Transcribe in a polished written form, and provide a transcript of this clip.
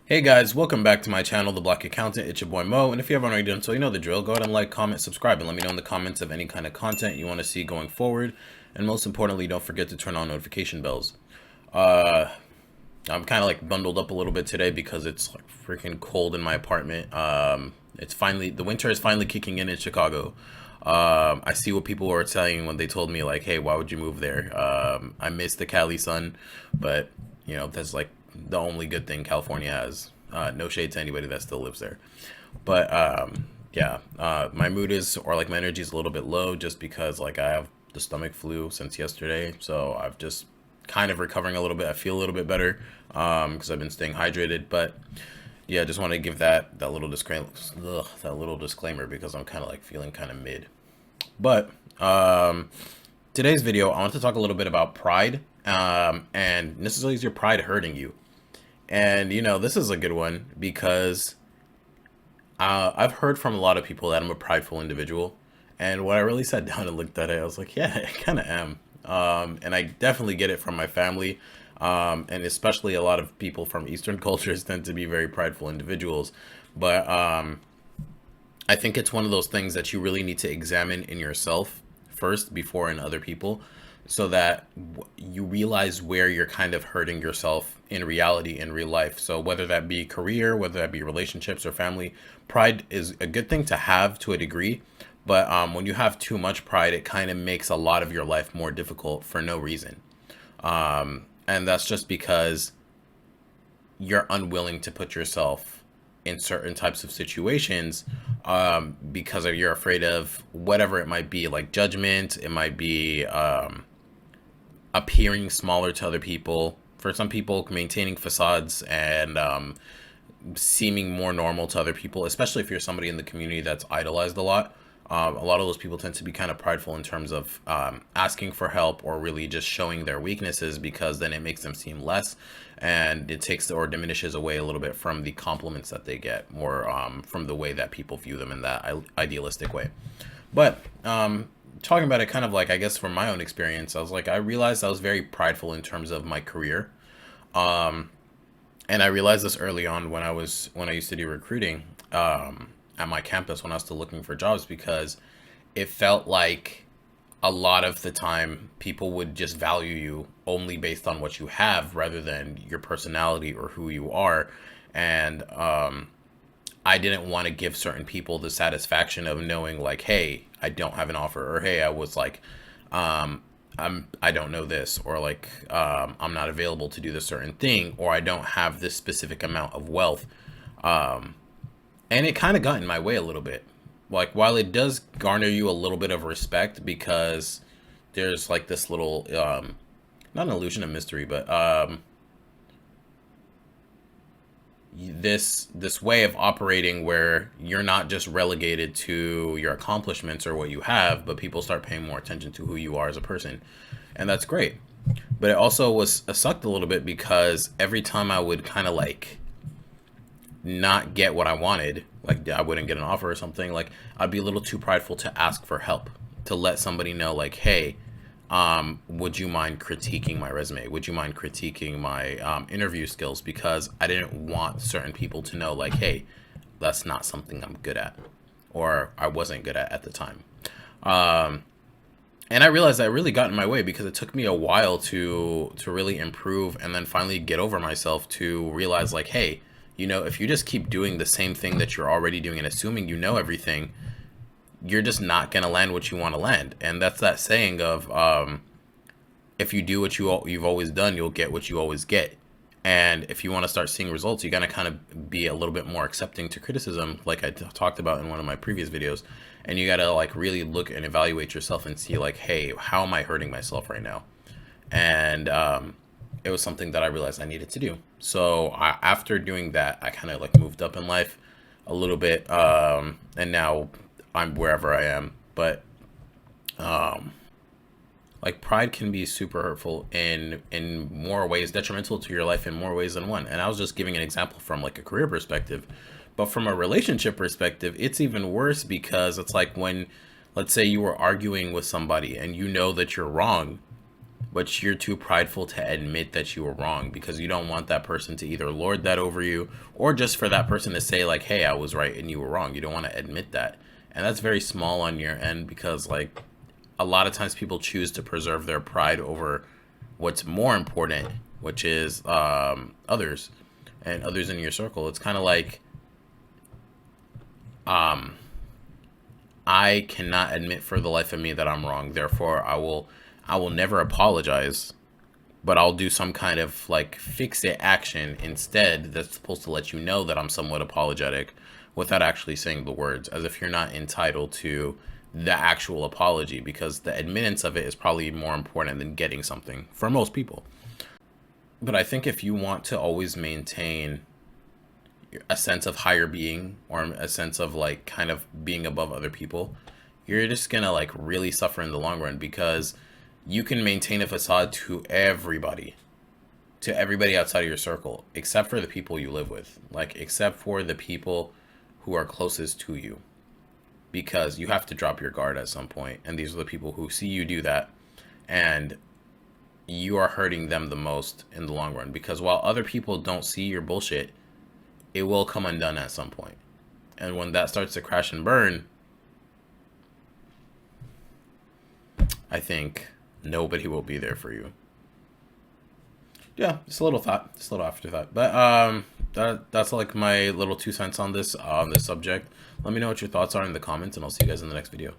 Hey guys, welcome back to my channel, The Black Accountant. It's your boy Mo, and if you haven't already done so, you know the drill. Go ahead and like, comment, subscribe, and let me know in the comments of any kind of content you want to see going forward. And most importantly, don't forget to turn on notification bells. Uh, I'm kind of like bundled up a little bit today because it's like freaking cold in my apartment. The winter is finally kicking in Chicago. I see what people were saying when they told me like, hey, why would you move there? I miss the Cali sun, but you know, that's like the only good thing California has. No shade to anybody that still lives there. But yeah, my mood is, or like my energy is a little bit low just because like I have the stomach flu since yesterday. So I've just kind of recovering a little bit. I feel a little bit better because I've been staying hydrated. But yeah, just want to give that little disclaimer because I'm kind of like feeling kind of mid. But today's video, I want to talk a little bit about pride and necessarily is your pride hurting you? And you know, this is a good one because I've heard from a lot of people that I'm a prideful individual. And when I really sat down and looked at it, I was like, yeah, I kind of am. And I definitely get it from my family. And especially a lot of people from Eastern cultures tend to be very prideful individuals. But I think it's one of those things that you really need to examine in yourself first before in other people so that you realize where you're kind of hurting yourself in reality in real life. So whether that be career, whether that be relationships or family, pride is a good thing to have to a degree. But when you have too much pride, it kind of makes a lot of your life more difficult for no reason. And that's just because you're unwilling to put yourself in certain types of situations because you're afraid of whatever it might be, like judgment. It might be appearing smaller to other people. For some people, maintaining facades and seeming more normal to other people, especially if you're somebody in the community that's idolized a lot. A lot of those people tend to be kind of prideful in terms of asking for help or really just showing their weaknesses because then it makes them seem less and it takes or diminishes away a little bit from the compliments that they get or from the way that people view them in that idealistic way. But talking about it kind of like, I guess from my own experience, I was like, I realized I was very prideful in terms of my career. And I realized this early on when I used to do recruiting at my campus when I was still looking for jobs because it felt like a lot of the time people would just value you only based on what you have rather than your personality or who you are. And I didn't want to give certain people the satisfaction of knowing like, hey, I don't have an offer, or hey, I was like, I don't know this, or like I'm not available to do this certain thing, or I don't have this specific amount of wealth. And it kind of got in my way a little bit. Like while it does garner you a little bit of respect because there's like this little not an illusion of mystery, but this way of operating where you're not just relegated to your accomplishments or what you have, but people start paying more attention to who you are as a person. And that's great. But it also was sucked a little bit because every time I would kind of like not get what I wanted, like I wouldn't get an offer or something, like I'd be a little too prideful to ask for help, to let somebody know like, hey, would you mind critiquing my resume? Would you mind critiquing my interview skills? Because I didn't want certain people to know like, hey, that's not something I'm good at, or I wasn't good at the time. And I realized that really got in my way because it took me a while to really improve and then finally get over myself to realize like, hey, you know, if you just keep doing the same thing that you're already doing and assuming you know everything, you're just not going to land what you want to land. And that's that saying of if you do what you've always done, you'll get what you always get. And if you want to start seeing results, you got to kind of be a little bit more accepting to criticism, like I talked about in one of my previous videos. And you got to like really look and evaluate yourself and see like, hey, how am I hurting myself right now? And it was something that I realized I needed to do. So after doing that, I kind of like moved up in life a little bit. And now I'm wherever I am. But like pride can be super hurtful in more ways, detrimental to your life in more ways than one. And I was just giving an example from like a career perspective. But from a relationship perspective, it's even worse because it's like when, let's say you were arguing with somebody and you know that you're wrong, but you're too prideful to admit that you were wrong because you don't want that person to either lord that over you or just for that person to say like, hey, I was right and you were wrong. You don't want to admit that. And that's very small on your end because like a lot of times people choose to preserve their pride over what's more important, which is others and others in your circle. It's kind of like I cannot admit for the life of me that I'm wrong. Therefore, I will never apologize, but I'll do some kind of like fix it action instead that's supposed to let you know that I'm somewhat apologetic without actually saying the words, as if you're not entitled to the actual apology, because the admittance of it is probably more important than getting something for most people. But I think if you want to always maintain a sense of higher being or a sense of like kind of being above other people, you're just gonna like really suffer in the long run because you can maintain a facade to everybody outside of your circle, except for the people you live with, like except for the people who are closest to you, because you have to drop your guard at some point, and these are the people who see you do that, and you are hurting them the most in the long run, because while other people don't see your bullshit, it will come undone at some point. And when that starts to crash and burn, I think nobody will be there for you. Yeah, just a little thought, just a little afterthought. But that's like my little 2 cents on this subject. Let me know what your thoughts are in the comments, and I'll see you guys in the next video.